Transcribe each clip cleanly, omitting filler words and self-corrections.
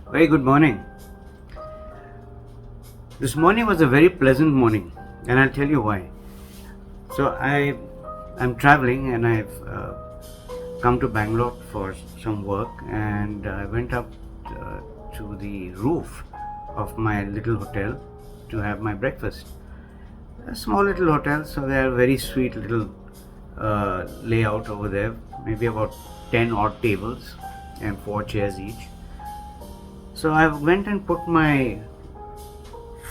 Very good morning. This morning was a very pleasant morning, and I'll tell you why. I'm traveling, and I've come to Bangalore for some work, and I went up to the roof of my little hotel to have my breakfast. A small little hotel, so they are very sweet little layout over there. Maybe about 10 odd tables and 4 chairs each. So I went and put my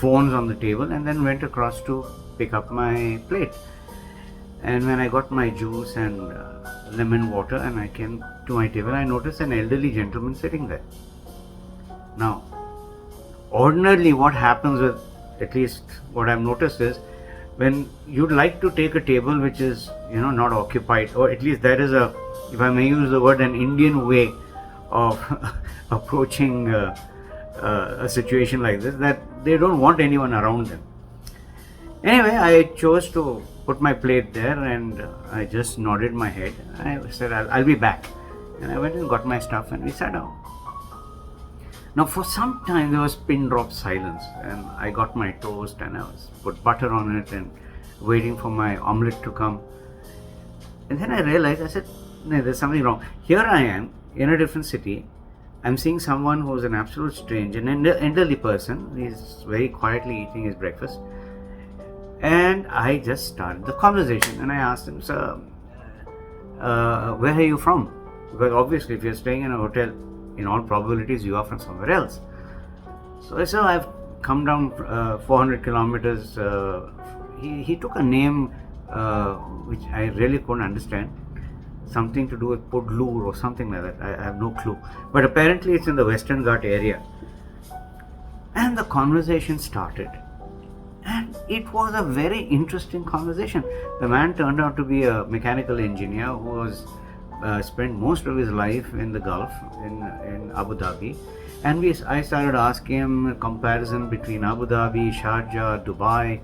phones on the table and then went across to pick up my plate. And when I got my juice and lemon water and I came to my table, I noticed an elderly gentleman sitting there. Now, ordinarily what happens with, at least what I've noticed, is when you'd like to take a table which is not occupied, or at least there is a, if I may use the word, an Indian way of approaching a situation like this, that they don't want anyone around them. Anyway, I chose to put my plate there and I just nodded my head. I said, I'll be back. And I went and got my stuff and we sat down. Now for some time there was pin drop silence, and I got my toast and I was put butter on it and waiting for my omelette to come. And then I realized, I said, no, there's something wrong. Here I am in a different city. I'm seeing someone who's an absolute stranger, an elderly person. He's very quietly eating his breakfast. And I just started the conversation and I asked him, sir, where are you from? Because obviously if you're staying in a hotel, in all probabilities you are from somewhere else. So I said, I've come down 400 kilometers. He took a name which I really couldn't understand. Something to do with Pudlur or something like that. I have no clue. But apparently it's in the Western Ghat area. And the conversation started. And it was a very interesting conversation. The man turned out to be a mechanical engineer who was spent most of his life in the Gulf, in Abu Dhabi. And I started asking him a comparison between Abu Dhabi, Sharjah, Dubai,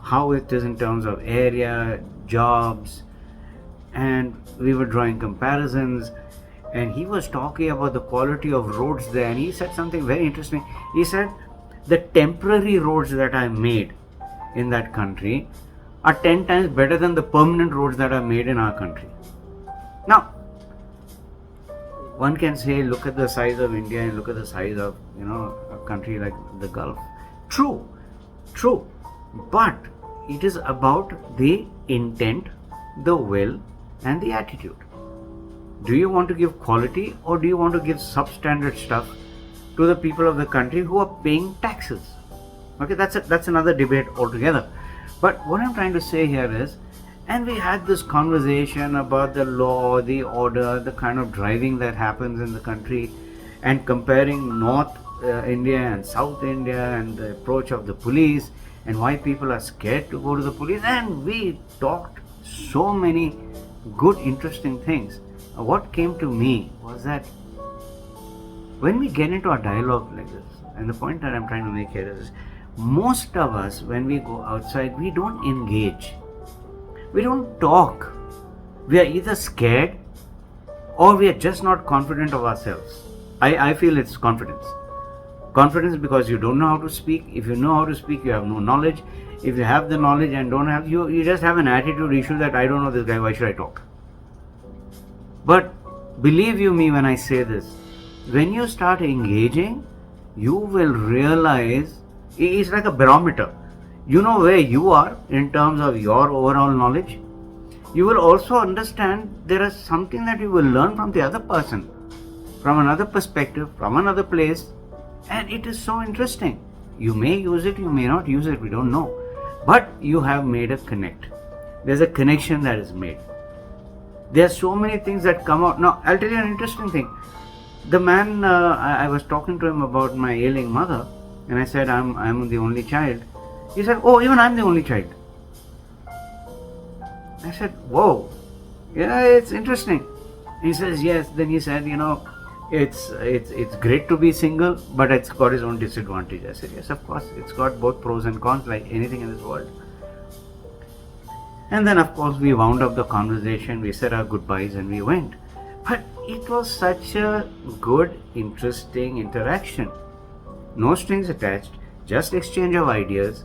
how it is in terms of area, jobs, and we were drawing comparisons. And he was talking about the quality of roads there, and he said something very interesting. He said, the temporary roads that I made in that country are 10 times better than the permanent roads that are made in our country. Now, one can say, look at the size of India and look at the size of, a country like the Gulf. True. But it is about the intent, the will, and the attitude. Do you want to give quality, or do you want to give substandard stuff to the people of the country who are paying taxes? Okay, that's another debate altogether. But what I'm trying to say here is, and we had this conversation about the law, the order, the kind of driving that happens in the country, and comparing North India and South India and the approach of the police and why people are scared to go to the police. And we talked so many good, interesting things. What came to me was that when we get into a dialogue like this, and the point that I'm trying to make here is, most of us, when we go outside, we don't engage. We don't talk. We are either scared or we are just not confident of ourselves. I feel it's confidence. Confidence because you don't know how to speak. If you know how to speak, you have no knowledge. If you have the knowledge and don't have, you just have an attitude issue that I don't know this guy, why should I talk? But believe you me when I say this, when you start engaging, you will realize it's like a barometer. You know where you are in terms of your overall knowledge. You will also understand there is something that you will learn from the other person, from another perspective, from another place, and it is so interesting. You may use it, you may not use it, we don't know. But you have made a connect. There's a connection that is made. There are so many things that come out. Now, I'll tell you an interesting thing. The man, I was talking to him about my ailing mother, and I said, I'm the only child. He said, oh, even I'm the only child. I said, whoa, yeah, it's interesting. He says, yes. Then he said, it's great to be single, but it's got its own disadvantage. I said, yes, of course, it's got both pros and cons like anything in this world. And then of course we wound up the conversation, we said our goodbyes and we went. But it was such a good, interesting interaction. No strings attached, just exchange of ideas,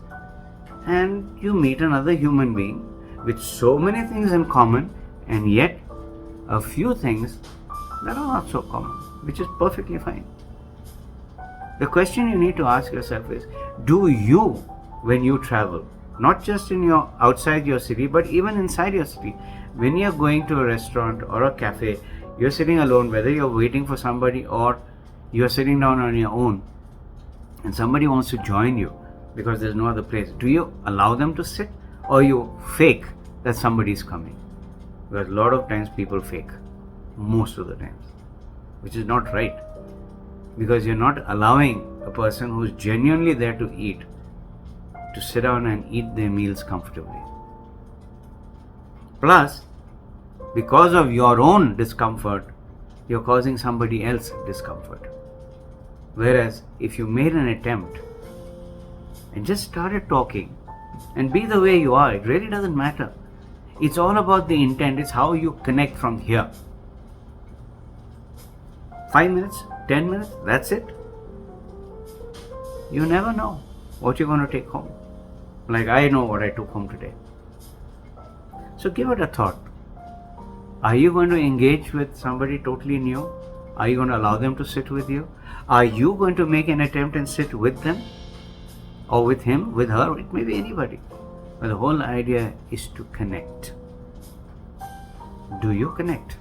and you meet another human being with so many things in common, and yet a few things that are not so common, which is perfectly fine. The question you need to ask yourself is, do you, when you travel, not just in your outside your city, but even inside your city, when you're going to a restaurant or a cafe, you're sitting alone, whether you're waiting for somebody or you're sitting down on your own, and somebody wants to join you because there's no other place, do you allow them to sit, or you fake that somebody is coming? Because a lot of times people fake, most of the times, which is not right, because you're not allowing a person who's genuinely there to eat to sit down and eat their meals comfortably. Plus, because of your own discomfort, you're causing somebody else discomfort. Whereas if you made an attempt and just started talking and be the way you are, it really doesn't matter. It's all about the intent. It's how you connect from here. 5 minutes, 10 minutes, that's it. You never know what you're going to take home. Like I know what I took home today. So give it a thought. Are you going to engage with somebody totally new? Are you going to allow them to sit with you? Are you going to make an attempt and sit with them? Or with him, with her, it may be anybody. But the whole idea is to connect. Do you connect?